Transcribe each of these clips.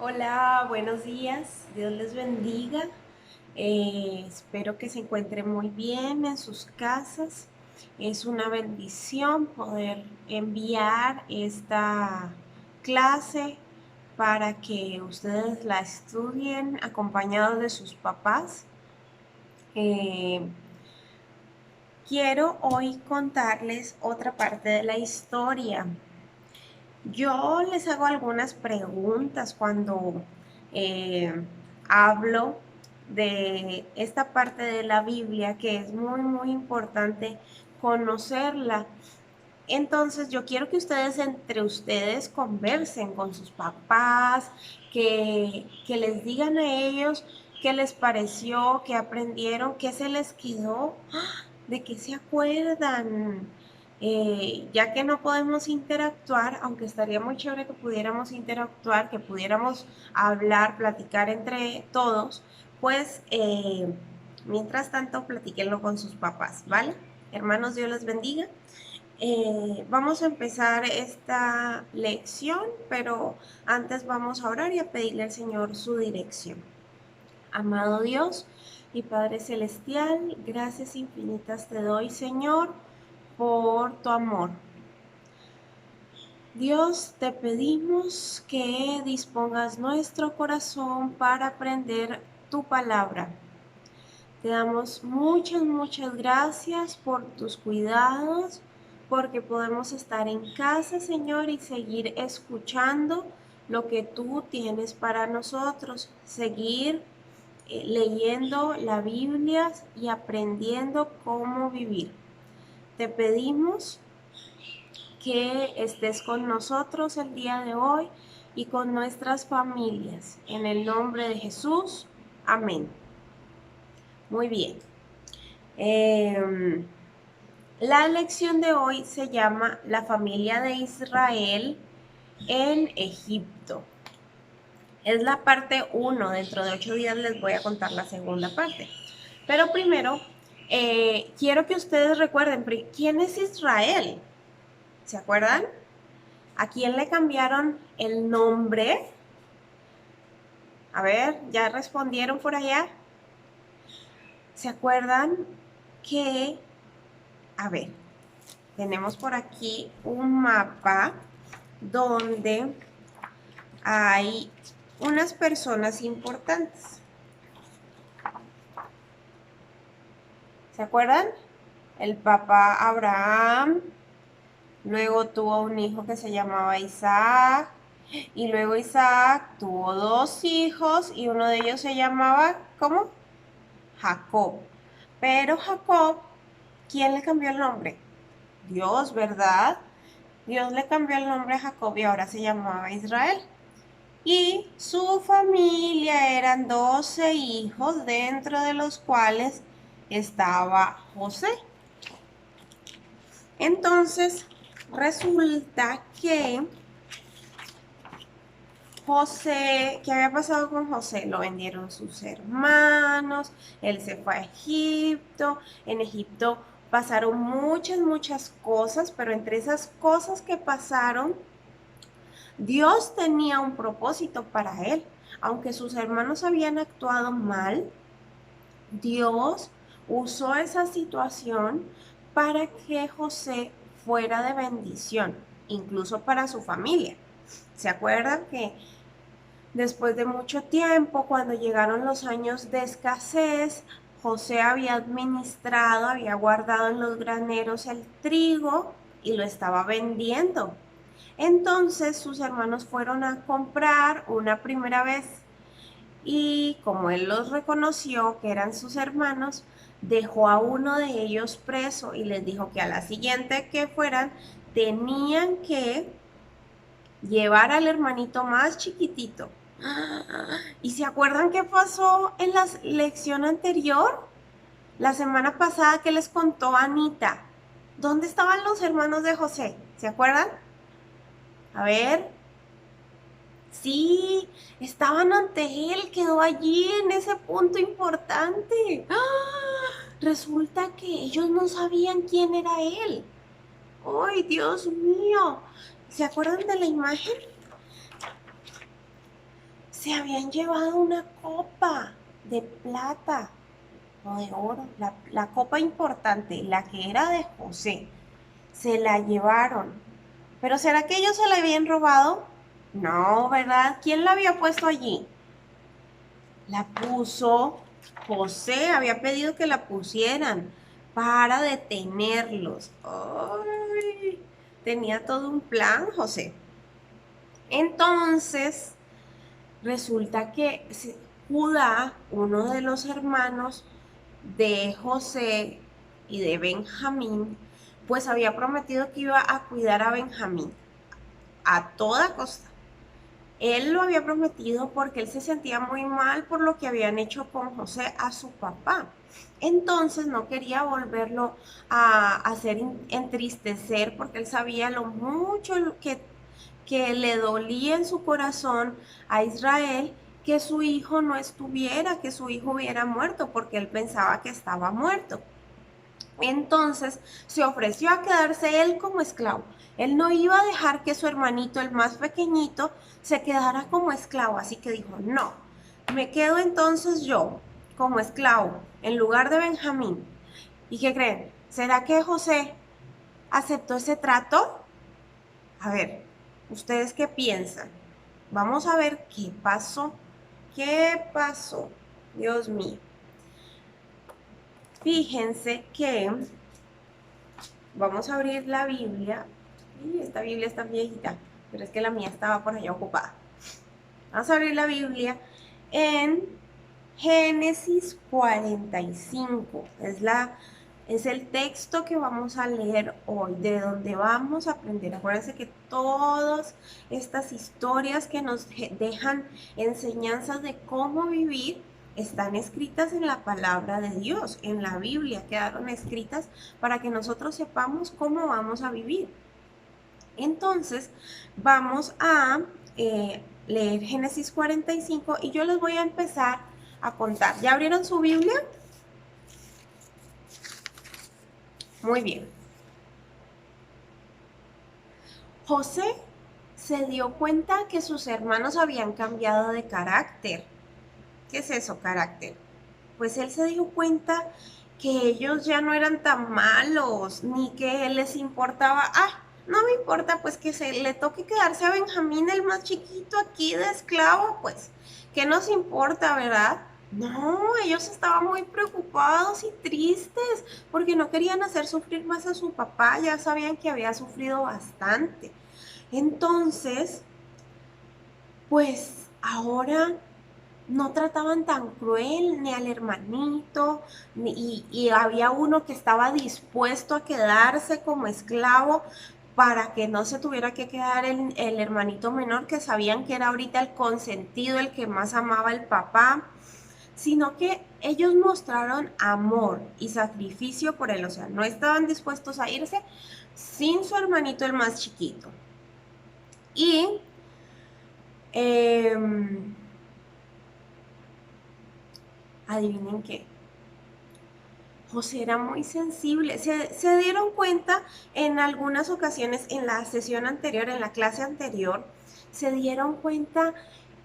Hola, buenos días. Dios les bendiga. Espero que se encuentren muy bien en sus casas. Es una bendición poder enviar esta clase para que ustedes la estudien acompañados de sus papás. Eh, Quiero hoy contarles otra parte de la historia. Yo les hago algunas preguntas cuando eh, hablo de esta parte de la Biblia que es muy importante conocerla. Entonces yo quiero que ustedes entre ustedes conversen con sus papás, que les digan a ellos qué les pareció, qué aprendieron, qué se les quedó, de qué se acuerdan. Ya que no podemos interactuar, aunque estaría muy chévere que pudiéramos interactuar, que pudiéramos hablar, platicar entre todos, pues mientras tanto platíquenlo con sus papás, ¿vale? Hermanos, Dios les bendiga. Vamos a empezar esta lección, pero antes vamos a orar y a pedirle al Señor su dirección. Amado Dios y Padre Celestial, gracias infinitas te doy, Señor, por tu amor. Dios, te pedimos que dispongas nuestro corazón para aprender tu palabra. Te damos muchas gracias por tus cuidados, porque podemos estar en casa, Señor, y seguir escuchando lo que tú tienes para nosotros, seguir leyendo la Biblia y aprendiendo cómo vivir. Te pedimos que estés con nosotros el día de hoy y con nuestras familias. En el nombre de Jesús, amén. Muy bien. La lección de hoy se llama La familia de Israel en Egipto. Es la parte 1. Dentro de 8 días les voy a contar la segunda parte. Pero primero, quiero que ustedes recuerden, ¿quién es Israel? ¿Se acuerdan? ¿A quién le cambiaron el nombre? A ver, ¿ya respondieron por allá? ¿Se acuerdan que, a ver, tenemos por aquí un mapa donde hay unas personas importantes? ¿Se acuerdan? El papá Abraham, luego tuvo un hijo que se llamaba Isaac, y luego Isaac tuvo dos hijos y uno de ellos se llamaba, ¿cómo? Jacob. Pero Jacob, ¿quién le cambió el nombre? Dios, ¿verdad? Dios le cambió el nombre a Jacob y ahora se llamaba Israel. Y su familia eran 12 hijos, dentro de los cuales estaba José. Entonces, resulta que José, ¿qué había pasado con José? Lo vendieron sus hermanos, él se fue a Egipto, en Egipto pasaron muchas cosas, pero entre esas cosas que pasaron, Dios tenía un propósito para él. Aunque sus hermanos habían actuado mal, Dios usó esa situación para que José fuera de bendición, incluso para su familia. ¿Se acuerdan que después de mucho tiempo, cuando llegaron los años de escasez, José había administrado, había guardado en los graneros el trigo y lo estaba vendiendo? Entonces sus hermanos fueron a comprar una primera vez y como él los reconoció que eran sus hermanos, dejó a uno de ellos preso y les dijo que a la siguiente que fueran tenían que llevar al hermanito más chiquitito. ¿Y se acuerdan qué pasó en la lección anterior? La semana pasada que les contó Anita. ¿Dónde estaban los hermanos de José? ¿Se acuerdan? A ver. Sí, estaban ante él, quedó allí en ese punto importante. Resulta que ellos no sabían quién era él. ¡Ay, Dios mío! ¿Se acuerdan de la imagen? se habían llevado una copa de plata o de oro, la copa importante, la que era de José, se la llevaron. Pero ¿será que ellos se la habían robado? No, ¿verdad? ¿Quién la había puesto allí? La puso José, había pedido que la pusieran para detenerlos. Ay, tenía todo un plan, José. Entonces, resulta que Judá, uno de los hermanos de José y de Benjamín, pues había prometido que iba a cuidar a Benjamín a toda costa. Él lo había prometido porque él se sentía muy mal por lo que habían hecho con José a su papá. Entonces no quería volverlo a hacer entristecer porque él sabía lo mucho que le dolía en su corazón a Israel que su hijo no estuviera, que su hijo hubiera muerto, porque él pensaba que estaba muerto. Entonces se ofreció a quedarse él como esclavo. Él no iba a dejar que su hermanito, el más pequeñito, se quedara como esclavo. Así que dijo, no, me quedo entonces yo como esclavo en lugar de Benjamín. ¿Y qué creen? ¿Será que José aceptó ese trato? A ver, ¿ustedes qué piensan? Vamos a ver qué pasó. ¿Qué pasó? Dios mío. Fíjense que vamos a abrir la Biblia. Y esta Biblia está viejita, pero es que la mía estaba por allá ocupada. Vamos a abrir la Biblia en Génesis 45. Es el texto que vamos a leer hoy, de donde vamos a aprender. Acuérdense que todas estas historias que nos dejan enseñanzas de cómo vivir están escritas en la palabra de Dios, en la Biblia, quedaron escritas para que nosotros sepamos cómo vamos a vivir. Entonces, vamos a leer Génesis 45 y yo les voy a empezar a contar. ¿Ya abrieron su Biblia? Muy bien. José se dio cuenta que sus hermanos habían cambiado de carácter. ¿Qué es eso, carácter? Pues él se dio cuenta que ellos ya no eran tan malos, ni que les importaba, no me importa pues que se le toque quedarse a Benjamín el más chiquito aquí de esclavo, pues, ¿qué nos importa, verdad? No, ellos estaban muy preocupados y tristes porque no querían hacer sufrir más a su papá, ya sabían que había sufrido bastante. Entonces, pues ahora no trataban tan cruel ni al hermanito, y había uno que estaba dispuesto a quedarse como esclavo para que no se tuviera que quedar el hermanito menor, que sabían que era ahorita el consentido, el que más amaba al papá, sino que ellos mostraron amor y sacrificio por él, o sea, no estaban dispuestos a irse sin su hermanito el más chiquito. Y adivinen qué, José era muy sensible. Se dieron cuenta en algunas ocasiones en la sesión anterior, en la clase anterior, se dieron cuenta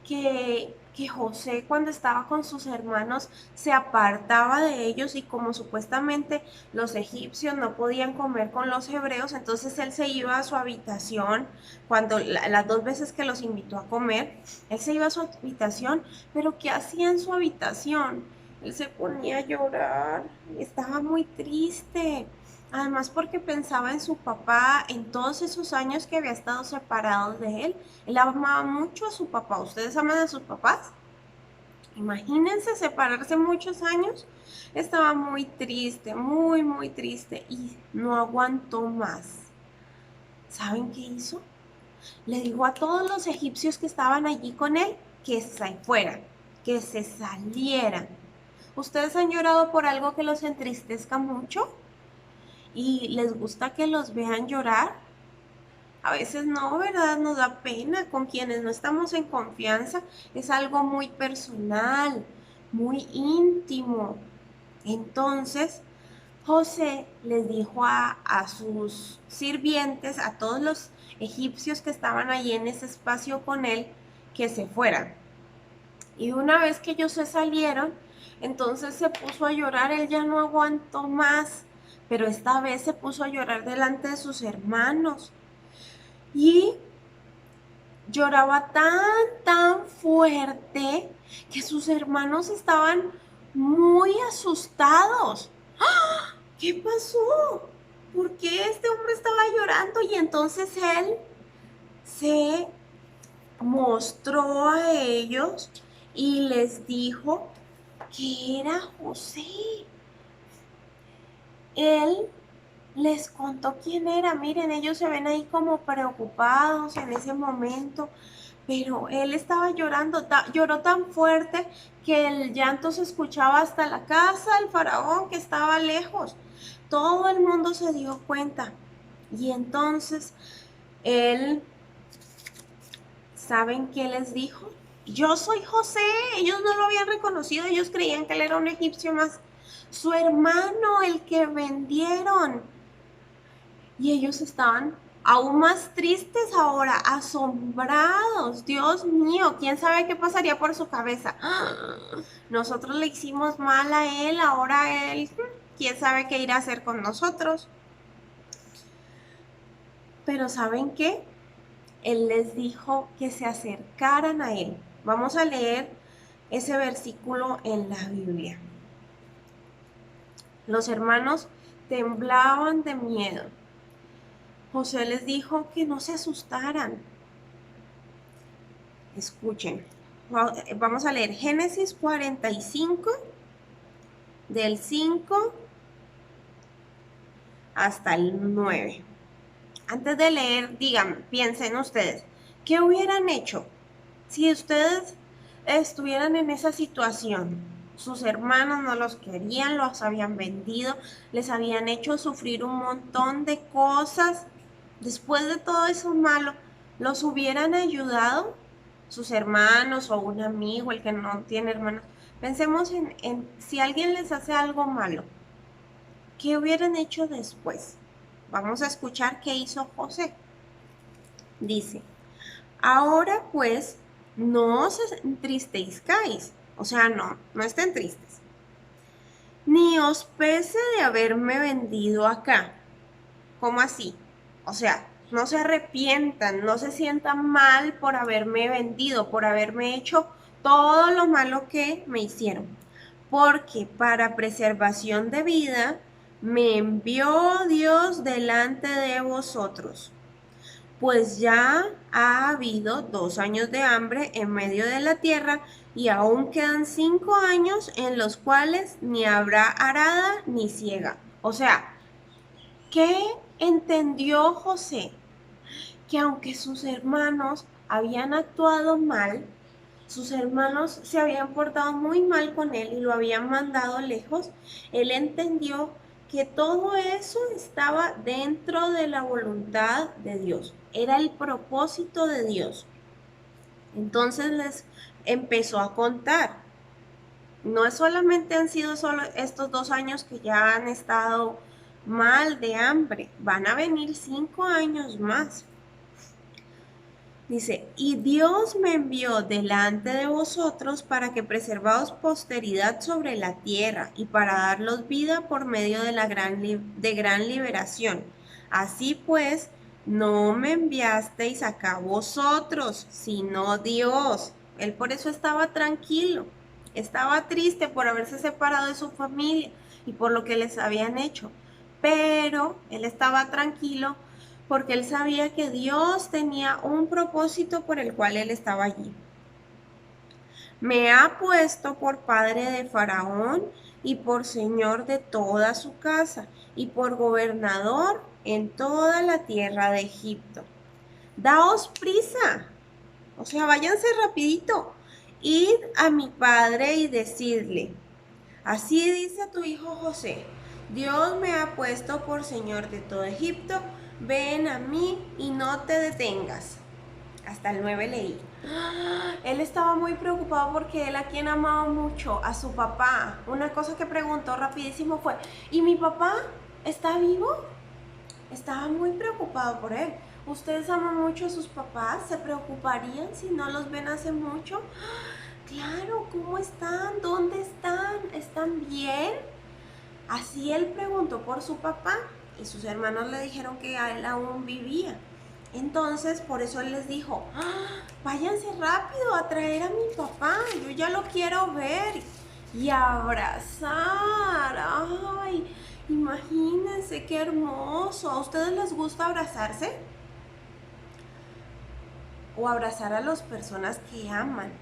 que José cuando estaba con sus hermanos se apartaba de ellos y como supuestamente los egipcios no podían comer con los hebreos, entonces él se iba a su habitación cuando las dos veces que los invitó a comer, él se iba a su habitación, pero ¿qué hacía en su habitación? Él se ponía a llorar, estaba muy triste. Además porque pensaba en su papá, en todos esos años que había estado separado de él. Él amaba mucho a su papá. ¿Ustedes aman a sus papás? Imagínense separarse muchos años. Estaba muy triste, muy, muy triste y no aguantó más. ¿Saben qué hizo? Le dijo a todos los egipcios que estaban allí con él que se fueran, que se salieran. ¿Ustedes han llorado por algo que los entristezca mucho? ¿Y les gusta que los vean llorar? A veces no, ¿verdad? Nos da pena con quienes no estamos en confianza. Es algo muy personal, muy íntimo. Entonces, José les dijo a sus sirvientes, a todos los egipcios que estaban allí en ese espacio con él, que se fueran. Y una vez que ellos se salieron, entonces se puso a llorar, él ya no aguantó más, pero esta vez se puso a llorar delante de sus hermanos. Y lloraba tan fuerte que sus hermanos estaban muy asustados. ¿Qué pasó? ¿Por qué este hombre estaba llorando? Y entonces él se mostró a ellos y les dijo que era José. Él les contó quién era. Miren, ellos se ven ahí como preocupados en ese momento, pero él estaba llorando, lloró tan fuerte que el llanto se escuchaba hasta la casa del faraón que estaba lejos. Todo el mundo se dio cuenta. Y entonces él, ¿saben qué les dijo? Yo soy José. Ellos no lo habían reconocido, ellos creían que él era un egipcio más. Su hermano, el que vendieron. Y ellos estaban aún más tristes ahora, asombrados. Dios mío, ¿quién sabe qué pasaría por su cabeza? Nosotros le hicimos mal a él, ahora él, ¿quién sabe qué irá a hacer con nosotros? Pero ¿saben qué? Él les dijo que se acercaran a él. Vamos a leer ese versículo en la Biblia. Los hermanos temblaban de miedo. José les dijo que no se asustaran. Escuchen, vamos a leer Génesis 45, del 5 hasta el 9. Antes de leer, díganme, piensen ustedes, ¿qué hubieran hecho si ustedes estuvieran en esa situación? Sus hermanos no los querían, los habían vendido, les habían hecho sufrir un montón de cosas. Después de todo eso malo, ¿los hubieran ayudado? Sus hermanos o un amigo, el que no tiene hermanos. Pensemos en si alguien les hace algo malo, ¿qué hubieran hecho después? Vamos a escuchar qué hizo José. Dice, ahora pues no os entristezcáis, o sea, no estén tristes, ni os pese de haberme vendido acá. ¿Cómo así? O sea, no se arrepientan, no se sientan mal por haberme vendido, por haberme hecho todo lo malo que me hicieron. Porque para preservación de vida me envió Dios delante de vosotros. Pues ya ha habido 2 años de hambre en medio de la tierra y aún quedan 5 años en los cuales ni habrá arada ni siega. O sea, ¿qué entendió José? Que aunque sus hermanos habían actuado mal, sus hermanos se habían portado muy mal con él y lo habían mandado lejos, él entendió que todo eso estaba dentro de la voluntad de Dios, era el propósito de Dios. Entonces les empezó a contar. No solamente han sido solo estos 2 años que ya han estado mal de hambre, van a venir 5 años más. Dice, y Dios me envió delante de vosotros para que preservaos posteridad sobre la tierra y para darlos vida por medio de la gran liberación. Así pues, no me enviasteis acá vosotros, sino Dios. Él por eso estaba tranquilo, estaba triste por haberse separado de su familia y por lo que les habían hecho. Pero él estaba tranquilo porque él sabía que Dios tenía un propósito por el cual él estaba allí. Me ha puesto por padre de Faraón y por señor de toda su casa y por gobernador en toda la tierra de Egipto. Daos prisa, o sea, váyanse rapidito, id a mi padre y decidle, así dice tu hijo José, Dios me ha puesto por señor de todo Egipto, ven a mí y no te detengas. Hasta el 9 leí. Él estaba muy preocupado porque él a quien amaba mucho, a su papá. Una cosa que preguntó rapidísimo fue, ¿y mi papá está vivo? Estaba muy preocupado por él. ¿Ustedes aman mucho a sus papás? ¿Se preocuparían si no los ven hace mucho? Claro, ¿cómo están? ¿Dónde están? ¿Están bien? Así él preguntó por su papá y sus hermanos le dijeron que él aún vivía. Entonces, por eso él les dijo, "Ah, váyanse rápido a traer a mi papá, yo ya lo quiero ver y abrazar. Ay, imagínense qué hermoso. ¿A ustedes les gusta abrazarse? O abrazar a las personas que aman.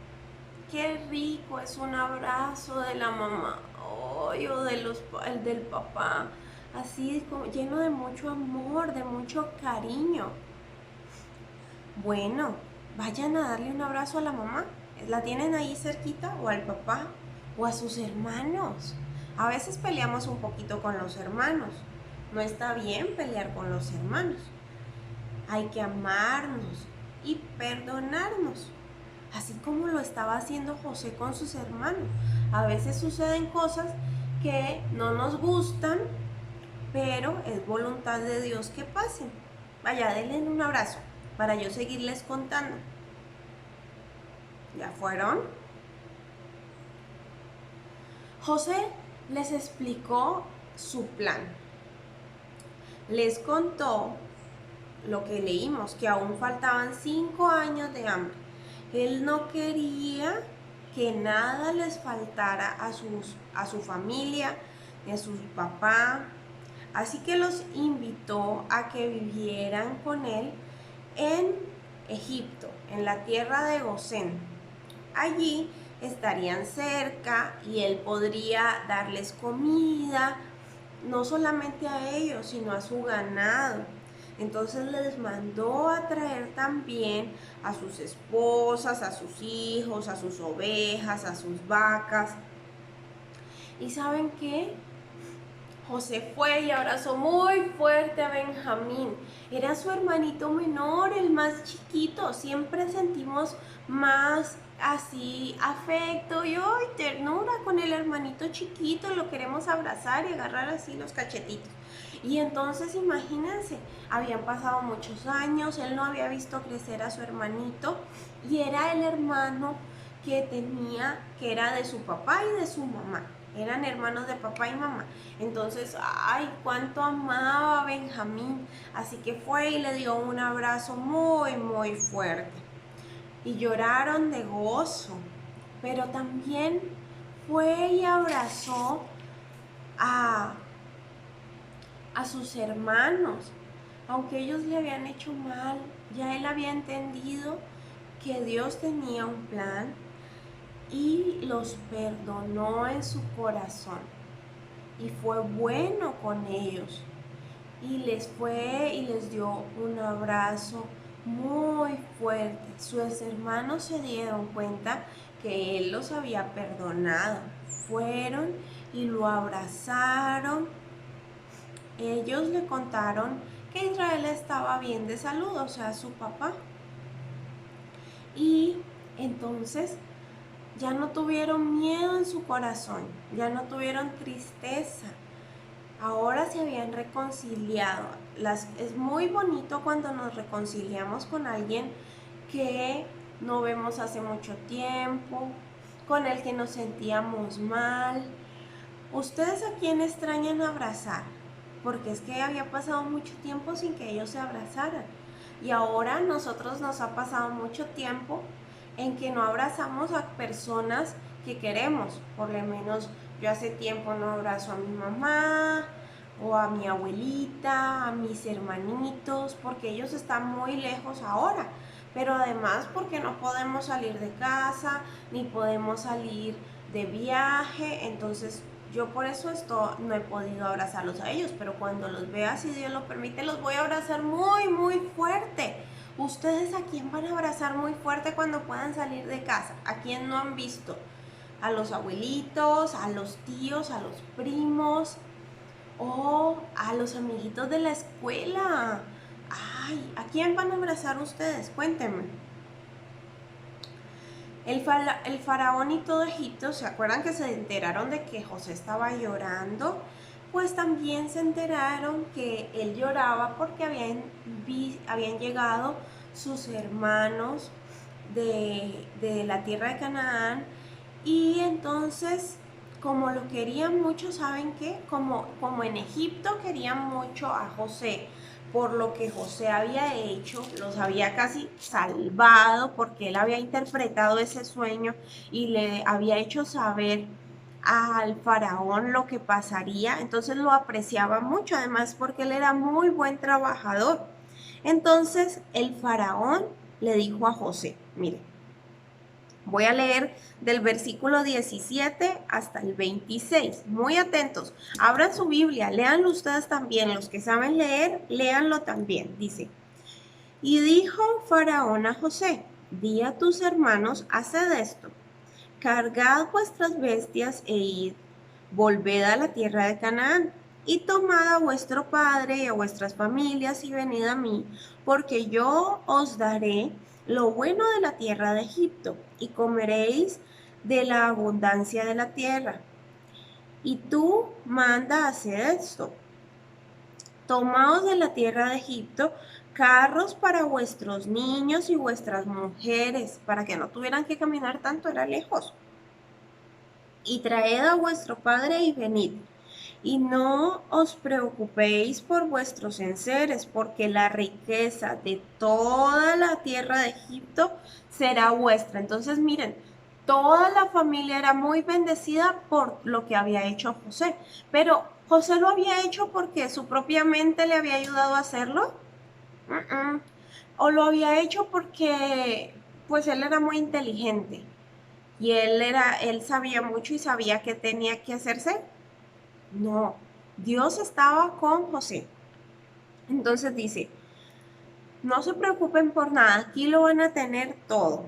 Qué rico es un abrazo de la mamá, ay, o el del papá, así como lleno de mucho amor, de mucho cariño. Bueno, vayan a darle un abrazo a la mamá. ¿La tienen ahí cerquita? O al papá, o a sus hermanos. A veces peleamos un poquito con los hermanos. No está bien pelear con los hermanos. Hay que amarnos y perdonarnos, así como lo estaba haciendo José con sus hermanos. A veces suceden cosas que no nos gustan, pero es voluntad de Dios que pasen. Vaya, denle un abrazo para yo seguirles contando. ¿Ya fueron? José les explicó su plan. Les contó lo que leímos, que aún faltaban 5 años de hambre. Él no quería que nada les faltara a su familia, ni a su papá. Así que los invitó a que vivieran con él en Egipto, en la tierra de Gosén. Allí estarían cerca y él podría darles comida, no solamente a ellos, sino a su ganado. Entonces les mandó a traer también a sus esposas, a sus hijos, a sus ovejas, a sus vacas. ¿Y saben qué? José fue y abrazó muy fuerte a Benjamín. Era su hermanito menor, el más chiquito. Siempre sentimos más así afecto y hoy ternura con el hermanito chiquito. Lo queremos abrazar y agarrar así los cachetitos. Y entonces imagínense, habían pasado muchos años, él no había visto crecer a su hermanito y era el hermano que tenía, que era de su papá y de su mamá. Eran hermanos de papá y mamá. Entonces, ay, cuánto amaba a Benjamín. Así que fue y le dio un abrazo muy, muy fuerte. Y lloraron de gozo. Pero también fue y abrazó a, a sus hermanos. Aunque ellos le habían hecho mal, ya él había entendido que Dios tenía un plan y los perdonó en su corazón y fue bueno con ellos y les dio un abrazo muy fuerte. Sus hermanos se dieron cuenta que él los había perdonado, fueron y lo abrazaron. Ellos le contaron que Israel estaba bien de salud, o sea, su papá. Y entonces ya no tuvieron miedo en su corazón, ya no tuvieron tristeza. Ahora se habían reconciliado. Es muy bonito cuando nos reconciliamos con alguien que no vemos hace mucho tiempo, con el que nos sentíamos mal. ¿Ustedes a quién extrañan abrazar? Porque es que había pasado mucho tiempo sin que ellos se abrazaran. Y ahora nosotros nos ha pasado mucho tiempo en que no abrazamos a personas que queremos. Por lo menos yo hace tiempo no abrazo a mi mamá o a mi abuelita, a mis hermanitos, porque ellos están muy lejos ahora. Pero además porque no podemos salir de casa, ni podemos salir de viaje, entonces yo por eso no he podido abrazarlos a ellos, pero cuando los vea, si Dios lo permite, los voy a abrazar muy, muy fuerte. ¿Ustedes a quién van a abrazar muy fuerte cuando puedan salir de casa? ¿A quién no han visto? ¿A los abuelitos, a los tíos, a los primos o a los amiguitos de la escuela? Ay, ¿a quién van a abrazar ustedes? Cuéntenme. El faraón y todo Egipto, ¿se acuerdan que se enteraron de que José estaba llorando? Pues también se enteraron que él lloraba porque habían llegado sus hermanos de la tierra de Canaán. Y entonces, como lo querían mucho, ¿saben qué? Como en Egipto querían mucho a José, por lo que José había hecho, los había casi salvado, porque él había interpretado ese sueño y le había hecho saber al faraón lo que pasaría. Entonces lo apreciaba mucho, además porque él era muy buen trabajador. Entonces el faraón le dijo a José, mire, voy a leer del versículo 17 hasta el 26. Muy atentos. Abran su Biblia, léanlo ustedes también. Los que saben leer, léanlo también. Dice, y dijo Faraón a José, di a tus hermanos, haced esto. Cargad vuestras bestias e id, volved a la tierra de Canaán, y tomad a vuestro padre y a vuestras familias y venid a mí, porque yo os daré lo bueno de la tierra de Egipto, y comeréis de la abundancia de la tierra. Y tú manda hacer esto. Tomaos de la tierra de Egipto carros para vuestros niños y vuestras mujeres, para que no tuvieran que caminar tanto, era lejos. Y traed a vuestro padre y venid. Y no os preocupéis por vuestros enseres, porque la riqueza de toda la tierra de Egipto será vuestra. Entonces, miren, toda la familia era muy bendecida por lo que había hecho José. Pero José lo había hecho porque su propia mente le había ayudado a hacerlo. O lo había hecho porque pues él era muy inteligente y él sabía mucho y sabía qué tenía que hacerse. No, Dios estaba con José. Entonces dice, no se preocupen por nada, aquí lo van a tener todo.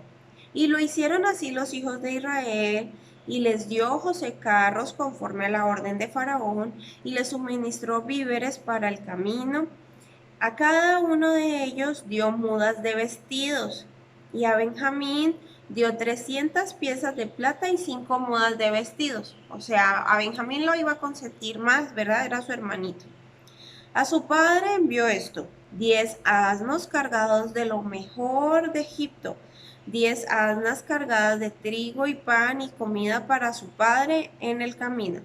Y lo hicieron así los hijos de Israel, y les dio José carros conforme a la orden de Faraón, y les suministró víveres para el camino. A cada uno de ellos dio mudas de vestidos, y a Benjamín dio 300 piezas de plata y 5 mudas de vestidos. O sea, a Benjamín lo iba a consentir más, ¿verdad? Era su hermanito. A su padre envió esto: 10 asnos cargados de lo mejor de Egipto, 10 asnas cargadas de trigo y pan y comida para su padre en el camino.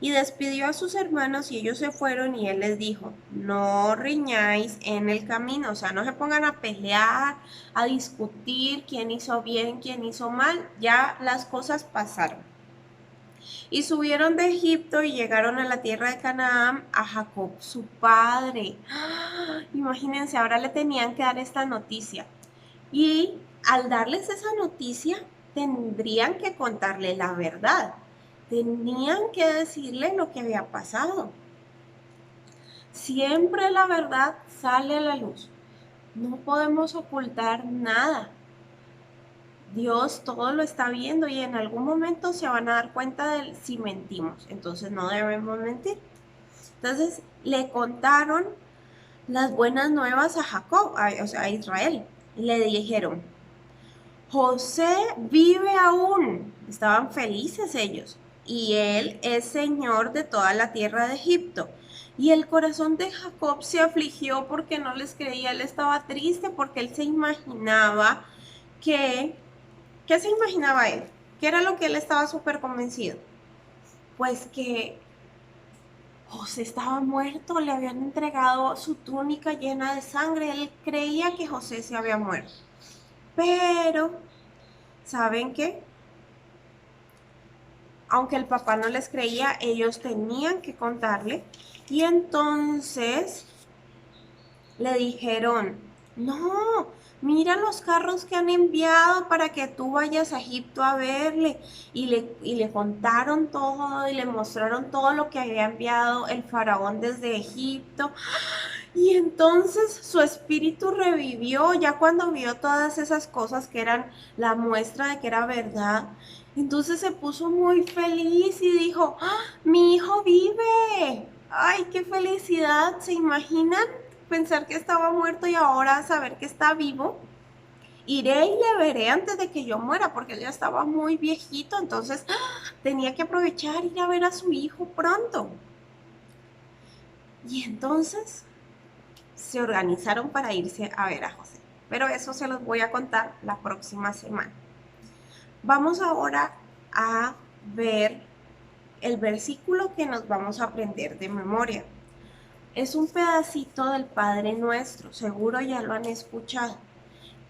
Y despidió a sus hermanos y ellos se fueron, y él les dijo, no riñáis en el camino, o sea, no se pongan a pelear, a discutir quién hizo bien, quién hizo mal, ya las cosas pasaron. Y subieron de Egipto y llegaron a la tierra de Canaán a Jacob, su padre. ¡Ah! Imagínense, ahora le tenían que dar esta noticia. Y al darles esa noticia, tendrían que contarle la verdad. Tenían que decirle lo que había pasado. Siempre la verdad sale a la luz. No podemos ocultar nada. Dios todo lo está viendo y en algún momento se van a dar cuenta de si mentimos. Entonces no debemos mentir. Entonces le contaron las buenas nuevas a Jacob, o sea, a Israel. Y le dijeron, José vive aún. Estaban felices ellos. Y él es señor de toda la tierra de Egipto. Y el corazón de Jacob se afligió porque no les creía. Él estaba triste porque él se imaginaba que... ¿Qué se imaginaba él? ¿Qué era lo que él estaba súper convencido? Pues que José estaba muerto, le habían entregado su túnica llena de sangre. Él creía que José se había muerto. Pero, ¿saben qué? Aunque el papá no les creía, ellos tenían que contarle. Y entonces le dijeron, no, mira los carros que han enviado para que tú vayas a Egipto a verle. Y le contaron todo y le mostraron todo lo que había enviado el faraón desde Egipto. Y entonces su espíritu revivió ya cuando vio todas esas cosas que eran la muestra de que era verdad. Entonces se puso muy feliz y dijo, ¡ah, mi hijo vive! ¡Ay, qué felicidad! ¿Se imaginan pensar que estaba muerto y ahora saber que está vivo? Iré y le veré antes de que yo muera, porque él ya estaba muy viejito, entonces tenía que aprovechar ir a ver a su hijo pronto. Y entonces se organizaron para irse a ver a José. pero eso se los voy a contar la próxima semana. Vamos ahora a ver el versículo que nos vamos a aprender de memoria. Es un pedacito del Padre Nuestro, seguro ya lo han escuchado.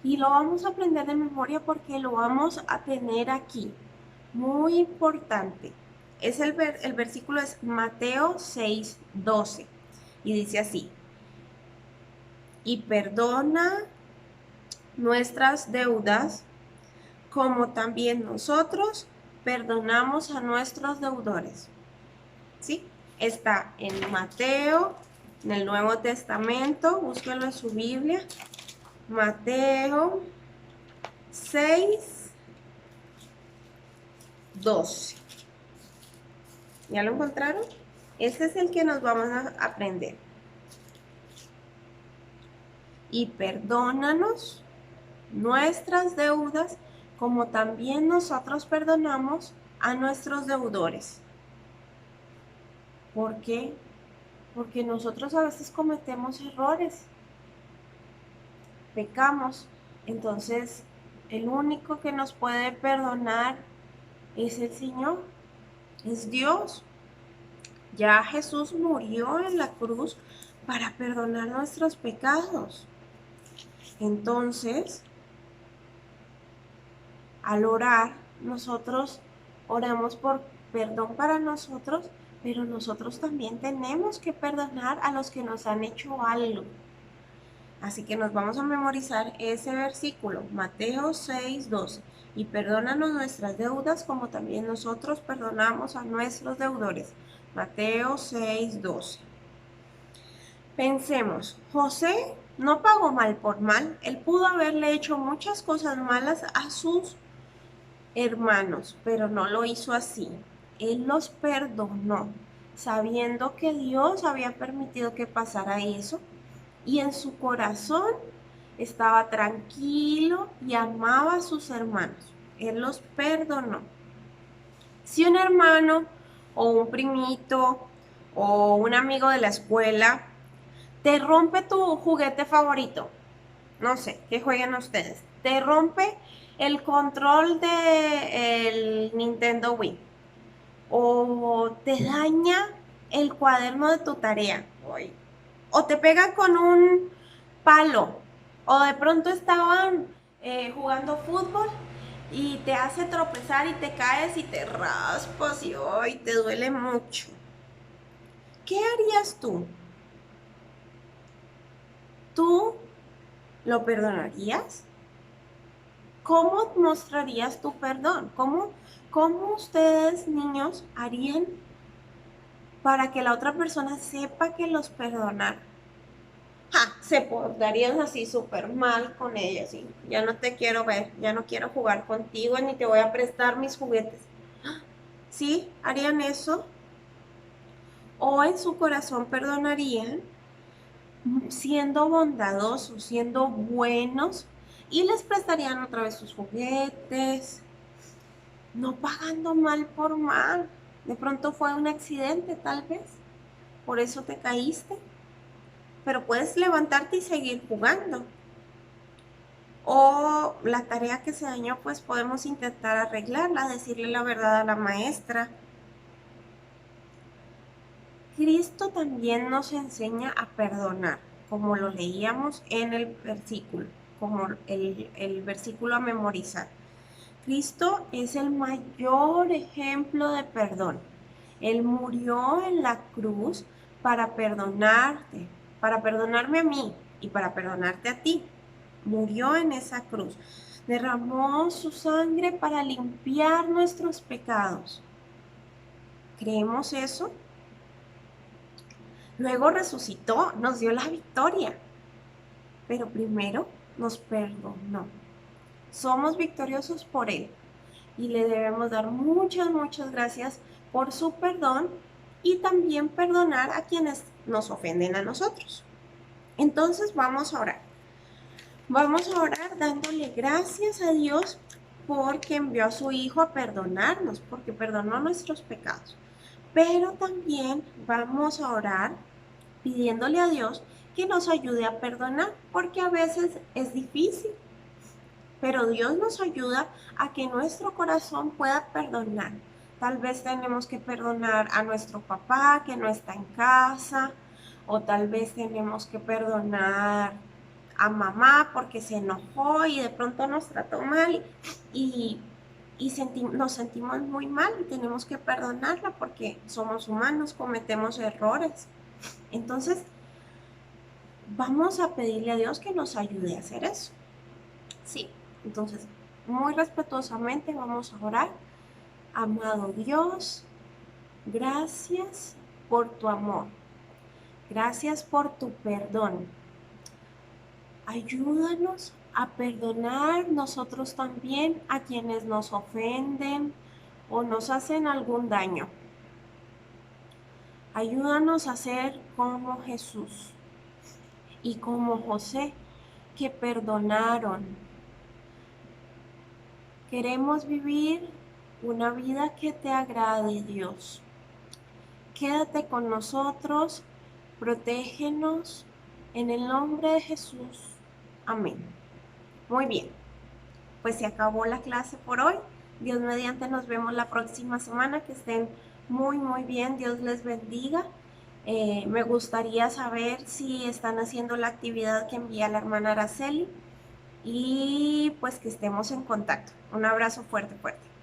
Y lo vamos a aprender de memoria porque lo vamos a tener aquí. Muy importante. El versículo es Mateo 6:12 y dice así: y perdona nuestras deudas como también nosotros perdonamos a nuestros deudores. ¿Sí? Está en Mateo, en el Nuevo Testamento, búsquenlo en su Biblia. Mateo 6:12. ¿Ya lo encontraron? Este es el que nos vamos a aprender. Y perdónanos nuestras deudas como también nosotros perdonamos a nuestros deudores. ¿Por qué? Porque nosotros a veces cometemos errores, pecamos. Entonces, el único que nos puede perdonar es el Señor, es Dios. Ya Jesús murió en la cruz para perdonar nuestros pecados. Entonces, al orar, nosotros oramos por perdón para nosotros, pero nosotros también tenemos que perdonar a los que nos han hecho algo. Así que nos vamos a memorizar ese versículo, Mateo 6:12. Y perdónanos nuestras deudas como también nosotros perdonamos a nuestros deudores. Mateo 6:12. Pensemos, José no pagó mal por mal. Él pudo haberle hecho muchas cosas malas a sus hermanos, pero no lo hizo así. Él los perdonó, sabiendo que Dios había permitido que pasara eso, y en su corazón estaba tranquilo y amaba a sus hermanos. Él los perdonó. Si un hermano o un primito o un amigo de la escuela te rompe tu juguete favorito, no sé, ¿qué jueguen ustedes? Te rompe el control del Nintendo Wii o te daña el cuaderno de tu tarea o te pega con un palo o de pronto estaban jugando fútbol y te hace tropezar y te caes y te raspas y hoy te duele mucho. ¿Qué harías tú? ¿Tú lo perdonarías? ¿Cómo mostrarías tu perdón? ¿Cómo ustedes, niños, harían para que la otra persona sepa que los perdonaron? Se portarían así súper mal con ella, ¿sí? Ya no te quiero ver, ya no quiero jugar contigo, ni te voy a prestar mis juguetes. ¿Sí? ¿Harían eso? ¿O en su corazón perdonarían siendo bondadosos, siendo buenos, y les prestarían otra vez sus juguetes, no pagando mal por mal? De pronto fue un accidente, tal vez, por eso te caíste, pero puedes levantarte y seguir jugando. O la tarea que se dañó, pues podemos intentar arreglarla, decirle la verdad a la maestra. Cristo también nos enseña a perdonar, como lo leíamos en el versículo, como el versículo a memorizar. Cristo es el mayor ejemplo de perdón. Él murió en la cruz para perdonarte, para perdonarme a mí y para perdonarte a ti. Murió en esa cruz. Derramó su sangre para limpiar nuestros pecados. ¿Creemos eso? Luego resucitó, nos dio la victoria, pero primero nos perdonó. Somos victoriosos por Él y le debemos dar muchas, muchas gracias por su perdón y también perdonar a quienes nos ofenden a nosotros. Entonces vamos a orar. Vamos a orar dándole gracias a Dios porque envió a su Hijo a perdonarnos, porque perdonó nuestros pecados. Pero también vamos a orar pidiéndole a Dios que nos ayude a perdonar, porque a veces es difícil, pero Dios nos ayuda a que nuestro corazón pueda perdonar. Tal vez tenemos que perdonar a nuestro papá que no está en casa, o tal vez tenemos que perdonar a mamá porque se enojó y de pronto nos trató mal y, nos sentimos muy mal y tenemos que perdonarla porque somos humanos, cometemos errores. Entonces, vamos a pedirle a Dios que nos ayude a hacer eso. Sí, entonces, muy respetuosamente vamos a orar. Amado Dios, gracias por tu amor. Gracias por tu perdón. Ayúdanos a perdonar nosotros también a quienes nos ofenden o nos hacen algún daño. Ayúdanos a ser como Jesús y como José, que perdonaron. Queremos vivir una vida que te agrade, Dios. Quédate con nosotros, protégenos, en el nombre de Jesús. Amén. Muy bien, pues se acabó la clase por hoy. Dios mediante, nos vemos la próxima semana. Que estén muy, muy bien. Dios les bendiga. Me gustaría saber si están haciendo la actividad que envía la hermana Araceli y pues que estemos en contacto. Un abrazo fuerte, fuerte.